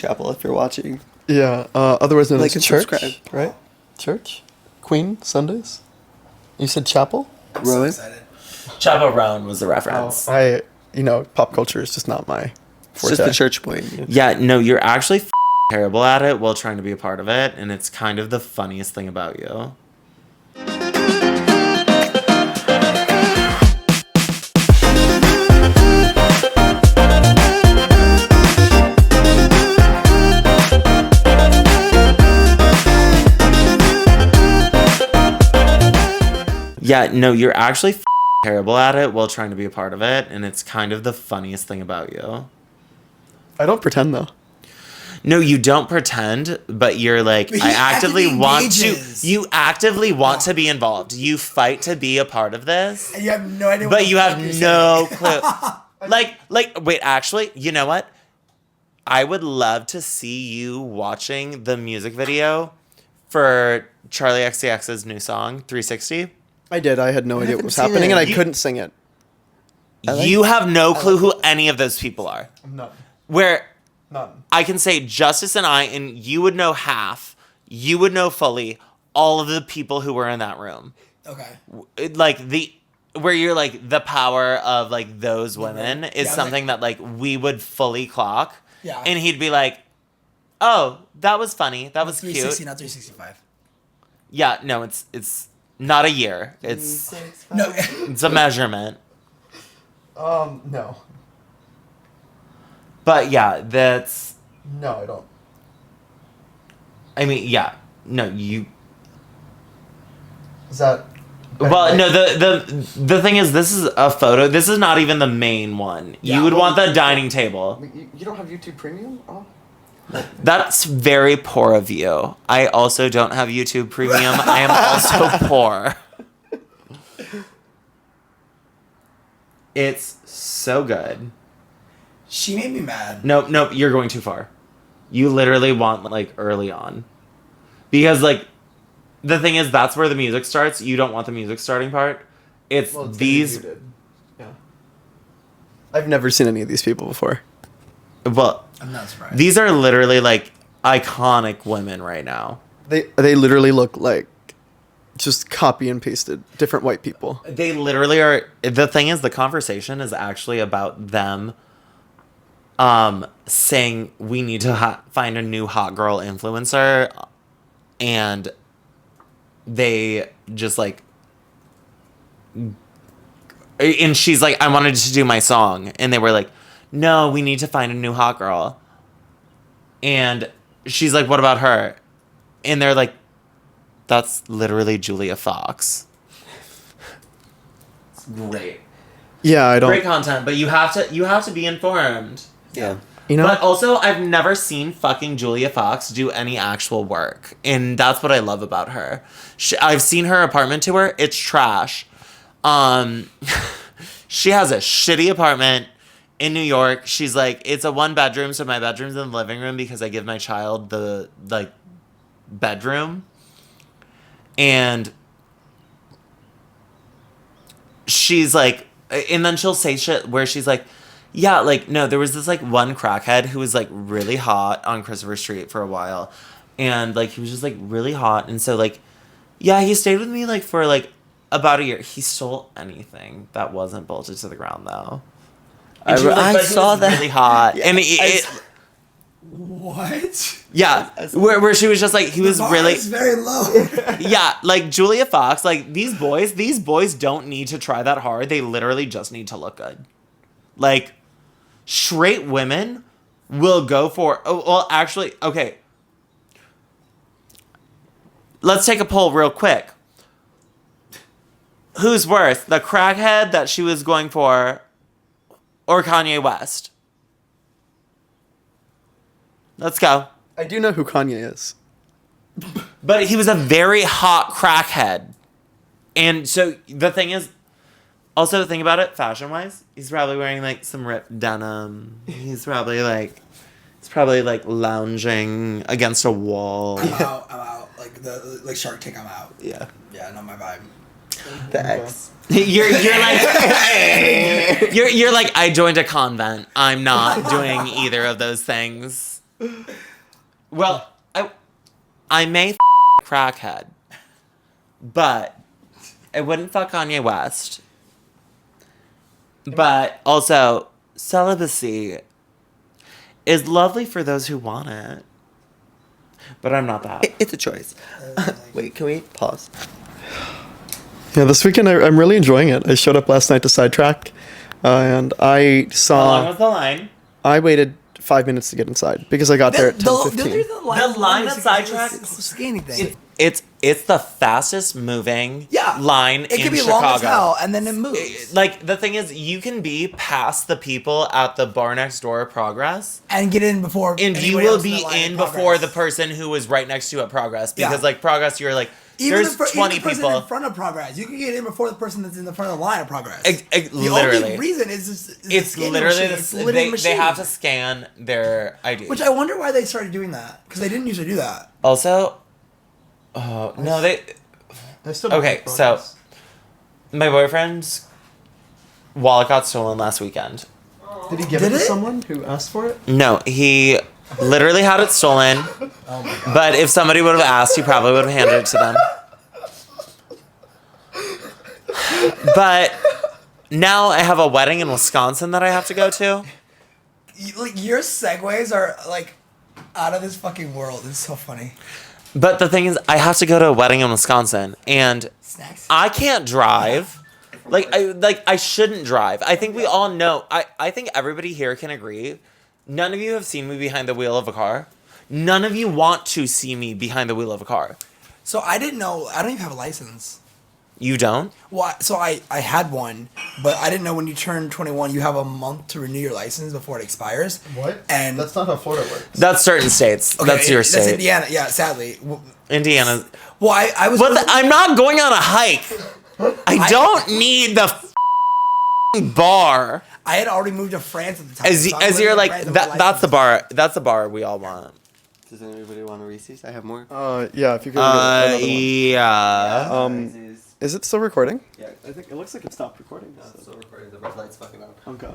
Chapel if you're watching. Yeah, otherwise known Like as and church, subscribe. right? Church? Queen Sundays? You said chapel? I'm so Rowan? excited. Chaperone was the reference. Pop culture is just not my It's forte. just the church boy. Yeah, no, you're actually terrible at it while trying to be a part of it, and it's kind of the funniest thing about you. Yeah, no, you're actually terrible at it while trying to be a part of it, and it's kind of the funniest thing about you. I don't pretend though. No, you don't pretend, but you're like, But he I actively want engages. to. You actively want to be involved. You fight to be a part of this, And you have no idea what but the you fuck have you're no saying. clue. Wait, actually, you know what? I would love to see you watching the music video for Charlie XCX's new song, 360. I did. I had no idea what haven't was seen happening, it. and I You- couldn't sing it. You have no clue who any of those people are. None. Where None. I can say Justice and I, and you would know half, you would know fully all of the people who were in that room. Okay. Where you're like, the power of like those women is Yeah, something that like we would fully clock. Yeah. And he'd be like, oh, that was funny. That was 360, cute. not 365. Yeah, no, it's not a year. It's No. it's a measurement. No. But yeah, that's, No, I don't. I mean, yeah. No, you. Is that... Well, no, the thing is, this is a photo. This is not even the main one. Yeah, You would well, want the dining table. You don't have YouTube Premium? Oh. That's very poor of you. I also don't have YouTube Premium. I am also poor. It's so good. She made me mad. Nope, you're going too far. You literally want, like, early on. Because, like, the thing is, that's where the music starts. You don't want the music starting part. It's these... Yeah. I've never seen any of these people before. Well, I'm not surprised. these are literally, like, iconic women right now. They literally look like just copy and pasted different white people. They literally are... The thing is, the conversation is actually about them saying we need to find a new hot girl influencer, and they just like, and she's like, I wanted to do my song, and they were like, no, we need to find a new hot girl, and she's like, what about her? And they're like, that's literally Julia Fox. It's great. Yeah, I don't... Great content, but you have to be informed. Yeah. You know? But also, I've never seen fucking Julia Fox do any actual work. And that's what I love about her. I've seen her apartment tour. It's trash. She has a shitty apartment in New York. She's like, it's a 1-bedroom, so my bedroom's in the living room because I give my child the, like, bedroom. And she's like, and then she'll say shit where she's like, yeah, like, no, there was this, like, one crackhead who was, like, really hot on Christopher Street for a while. And, like, he was just, like, really hot. And so, like, yeah, he stayed with me, like, for, like, about a year. He stole anything that wasn't bolted to the ground, though. And she was like, I but he saw was that. really hot. And What? yeah, where she was just, like, he was The bar really... is very low. Yeah, like, Julia Fox, like, these boys don't need to try that hard. They literally just need to look good. Like... Straight women will go for... Oh, well, actually, okay. Let's take a poll real quick. Who's worse, the crackhead that she was going for or Kanye West? Let's go. I do know who Kanye is. But he was a very hot crackhead. And so the thing is... Also, the thing about it, fashion-wise, he's probably wearing, like, some ripped denim. He's probably, like, lounging against a wall. I'm out. Like Shark Tank, I'm out. Yeah. Yeah, not my vibe. The X. You're like, you're like, I joined a convent. I'm not doing either of those things. Well, I may crackhead, but I wouldn't fuck Kanye West. But also, celibacy is lovely for those who want it. But I'm not that. It's a choice. Wait, can we pause? Yeah, this weekend I'm really enjoying it. I showed up last night to Sidetrack, and I How saw. long was the line? I waited 5 minutes to get inside because I got there at 10:15. The line at Sidetrack, skinny thing. it's the fastest moving Yeah. line It in could be Chicago. long as hell, and then it moves. Like, the thing is, you can be past the people at the bar next door at Progress, And get in before. and you anybody will else be the line in at before Progress. the person who was right next to you at Progress. Because, Yeah. like, Progress, you're like, Even there's the, 20 even the person people. in front of Progress. You can get in before the person that's in the front of the line of Progress. The Literally. only only reason is the It's scanning literally, machine. It's literally a they machine. have to scan their ID. Which I wonder why they started doing that. Because they didn't usually do that. Also, no, they... I still don't Okay, like so Progress. my boyfriend's wallet got stolen last weekend. Did he give Did it to it? someone who asked for it? No, he literally had it stolen. Oh my god. But if somebody would have asked, he probably would have handed it to them. But now I have a wedding in Wisconsin that I have to go to. Like, your segues are like out of this fucking world. It's so funny. But the thing is, I have to go to a wedding in Wisconsin, and Snacks. I can't drive. I shouldn't drive. I think we all know. I think everybody here can agree. None of you have seen me behind the wheel of a car. None of you want to see me behind the wheel of a car. So I didn't know. I don't even have a license. You don't? Well, so I had one, but I didn't know when you turn 21, you have a month to renew your license before it expires. What? And That's not how Florida works. That's certain states. okay, That's your That's state. Indiana. Yeah, sadly. Indiana. Well, I was. I'm not going on a hike. I don't need the bar. I had already moved to France at the time. As so I was you're living in like France with my that's the license. bar. That's the bar we all want. Does anybody want a Reese's? I have more. Yeah, if you could. Get another one. Yeah. Is it still recording? Yeah, I think it looks like it stopped recording. it's still recording. The red light's fucking up. Okay.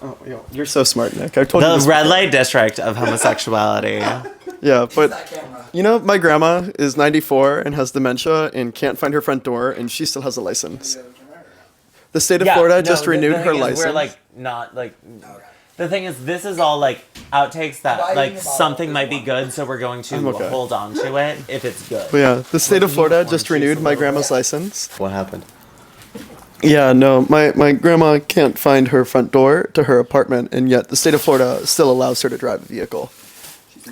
Oh, yo, you're so smart, Nick. I told you The this red before. light district of homosexuality. Yeah, but That camera. you know, my grandma is 94 and has dementia and can't find her front door, and she still has a license. The state of Florida just renewed her license. We're like not like. The thing is, this is all like outtakes that Why like you something about might be good, so we're going to I'm okay. hold on to it if it's good. But yeah, the state of Florida just renewed my grandma's license. What happened? Yeah, no, my grandma can't find her front door to her apartment, and yet the state of Florida still allows her to drive a vehicle.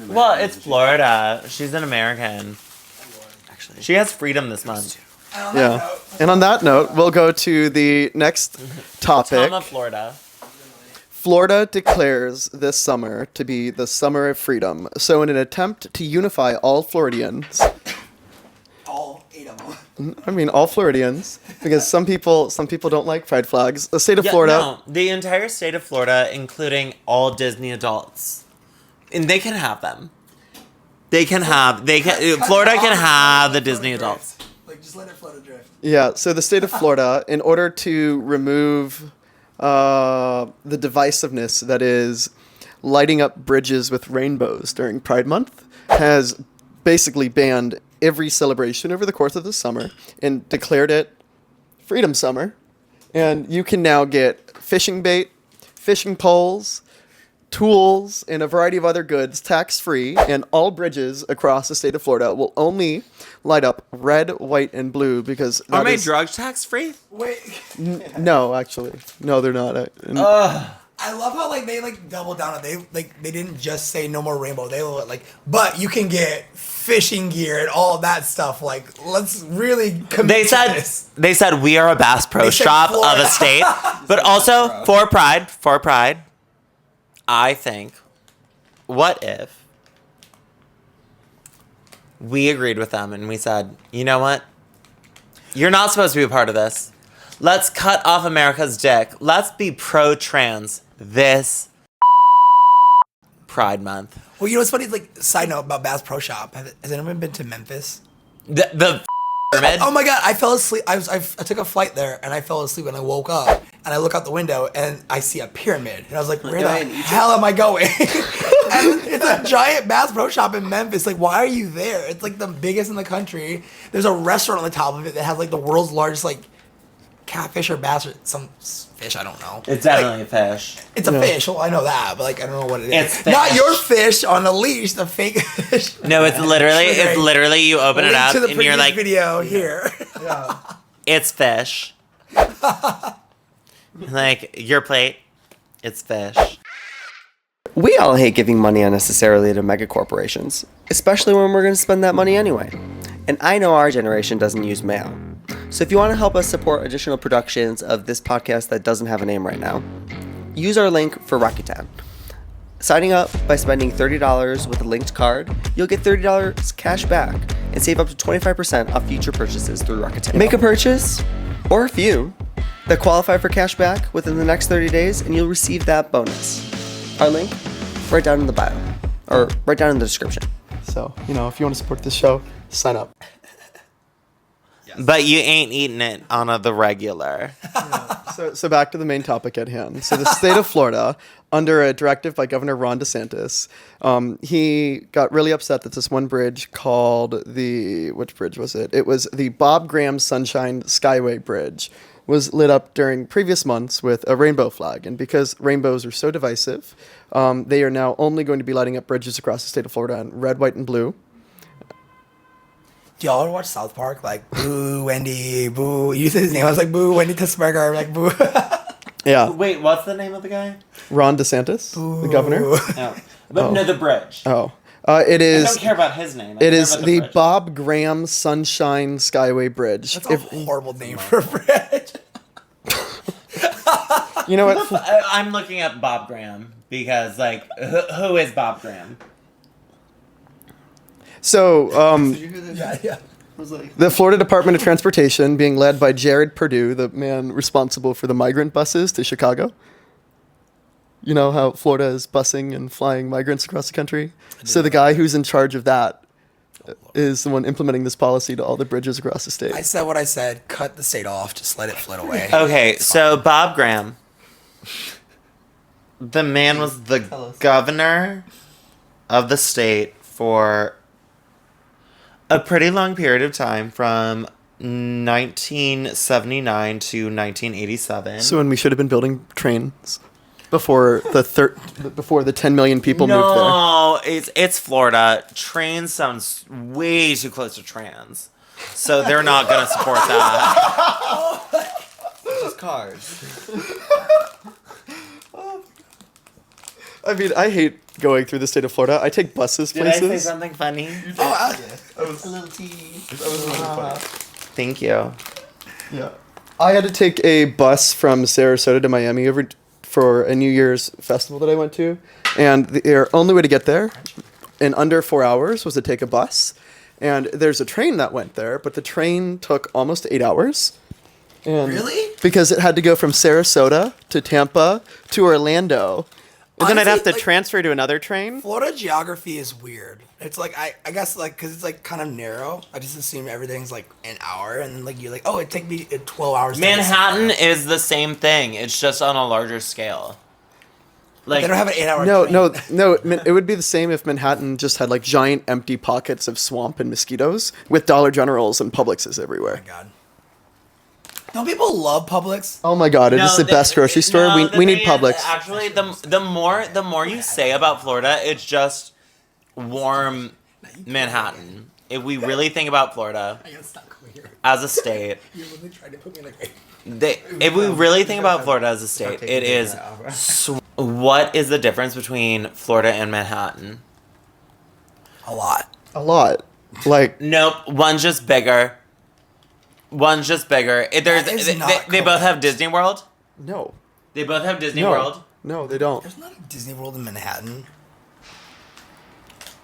Well, it's Florida. She's an American. Actually, She has freedom this month. And on that Yeah. note, And on that note, we'll go to the next topic. Tama, Florida. Florida declares this summer to be the summer of freedom. So in an attempt to unify all Floridians, all 8 of them. I mean all Floridians, because some people don't like pride flags. The state of Florida. No, the entire state of Florida, including all Disney adults, and they can have them. Florida can have the Disney adults. Like, just let it float adrift. Yeah, so the state of Florida, in order to remove the divisiveness that is lighting up bridges with rainbows during Pride Month, has basically banned every celebration over the course of the summer and declared it Freedom Summer. And you can now get fishing bait, fishing poles, tools, and a variety of other goods tax-free, and all bridges across the state of Florida will only light up red, white, and blue because Are that my is- drugs tax free? Wait. No, actually. No, they're not. I love how like they like double down on they didn't just say no more rainbow. They were like, but you can get fishing gear and all that stuff. Like, let's really commit They to said this. we are a Bass Pro They said Shop of Florida. a state, but also for pride. I think, what if we agreed with them and we said, you know what? You're not supposed to be a part of this. Let's cut off America's dick. Let's be pro-trans this Pride Month. Well, you know what's funny? Like, side note about Bass Pro Shop. Has anyone been to Memphis? The pyramid. Oh my god, I fell asleep. I took a flight there and I fell asleep and I woke up and I look out the window and I see a pyramid and I was like, where the God, in Egypt? hell am I going? And it's a giant Bass Pro Shop in Memphis. Like, why are you there? It's like the biggest in the country. There's a restaurant on the top of it that has like the world's largest like catfish or bass or some fish. I don't know. It's definitely a fish. It's a fish. Well, I know that, but like I don't know what it is. It's fish. Not your fish on a leash. The fake fish. No, it's literally you open it Link up to the and you're like, video here. Yeah. it's fish. Like your plate, it's fish. We all hate giving money unnecessarily to mega corporations, especially when we're going to spend that money anyway. And I know our generation doesn't use mail. So if you want to help us support additional productions of this podcast that doesn't have a name right now, use our link for Rakuten. Signing up by spending $30 with a linked card, you'll get $30 cash back and save up to 25% off future purchases through Rakuten. Make a purchase, or a few, that qualify for cash back within the next 30 days and you'll receive that bonus. Our link, right down in the bio, or right down in the description. So, if you want to support this show, sign up. But you ain't eating it on the regular. So back to the main topic at hand. So the state of Florida, under a directive by Governor Ron DeSantis, he got really upset that this one bridge called which bridge was it? It was the Bob Graham Sunshine Skyway Bridge, was lit up during previous months with a rainbow flag. And because rainbows are so divisive, they are now only going to be lighting up bridges across the state of Florida in red, white, and blue. Do y'all ever watch South Park? Like, boo, Wendy, boo. You said his name. I was like, boo, Wendy Tisberger. Like, boo. Yeah. Wait, what's the name of the guy? Ron DeSantis, the governor. Oh. But no, the bridge. Oh. It is. I don't care about his name. It is the Bob Graham Sunshine Skyway Bridge. That's a horrible name for a bridge. You know what? I'm looking up Bob Graham because, like, who is Bob Graham? So, Yeah. the Florida Department of Transportation, being led by Jared Perdue, the man responsible for the migrant buses to Chicago. You know how Florida is busing and flying migrants across the country? So the guy who's in charge of that is the one implementing this policy to all the bridges across the state. I said what I said. Cut the state off. Just let it float away. Okay, so Bob Graham, the man was the governor of the state for a pretty long period of time, from 1979 to 1987. So when we should have been building trains before the 10 million people moved there. No, it's Florida. Trans sounds way too close to trans, so they're not gonna support that. Just cars. I mean, I hate going through the state of Florida. I take buses Did I say places. something funny? Oh, That was a little tease. That was really funny. Thank you. Yeah. I had to take a bus from Sarasota to Miami for a New Year's festival that I went to. And the only way to get there in under 4 hours was to take a bus. And there's a train that went there, but the train took almost 8 hours. And Really? Because it had to go from Sarasota to Tampa to Orlando. And then I'd have to Honestly, like, transfer to another train. Florida geography is weird. It's like, I guess, like, because it's, like, kind of narrow. I just assume everything's, like, an hour. And then, like, you're like, oh, it'd take me 12 hours to get Manhattan somewhere. is the same thing. It's just on a larger scale. Like, They don't have an 8 hour No. It would be the same if Manhattan just had like giant empty pockets of swamp and mosquitoes with Dollar Generals and Publixes everywhere. Oh, my God. Don't people love Publix? Oh my God! It is the best grocery store. We need Publix. Actually, the more you say about Florida, it's just warm Manhattan. If we really think about Florida I gotta stop coming here. as a state, You're literally trying to put me in like. if we really think about Florida as a state, it is. What is the difference between Florida and Manhattan? A lot. A lot. Like Nope, one's just bigger. One's just bigger. That is not They both have Disney World. no, They both have Disney no, World. no, they don't. There's not a Disney World in Manhattan.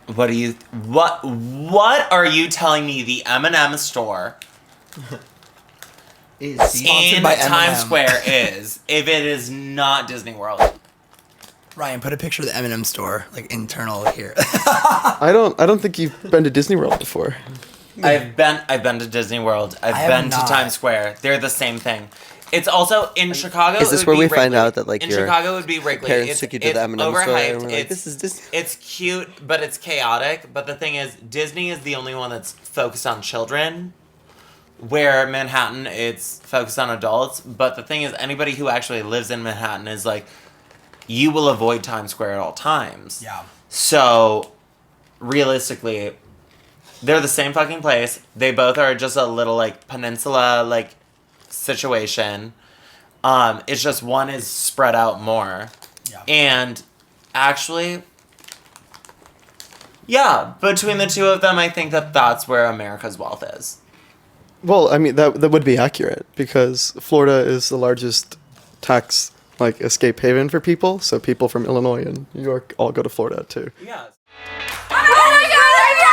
What are you telling me? The M&M store Is Sponsored in by Times M&M. Square is if it is not Disney World? Ryan, put a picture of the M&M store, like internal here. I don't think you've been to Disney World before. I've been to Disney World. I've have been not. to Times Square. They're the same thing. It's also in Chicago. Is this it would where be we find Wrigley. out that, like, in your Chicago it would be Wrigley? parents It's, took you to it's the M&M store overhyped. and were like, it's, "This is Disney." It's cute, but it's chaotic. But the thing is, Disney is the only one that's focused on children. Where Manhattan, it's focused on adults. But the thing is, anybody who actually lives in Manhattan is like, you will avoid Times Square at all times. Yeah. So, realistically, they're the same fucking place. They both are just a little, like, peninsula, like, situation. It's just one is spread out more. Yeah. And actually, yeah, between the two of them, I think that that's where America's wealth is. Well, I mean that would be accurate because Florida is the largest tax like escape haven for people. So people from Illinois and New York all go to Florida too. Yeah. Oh my god!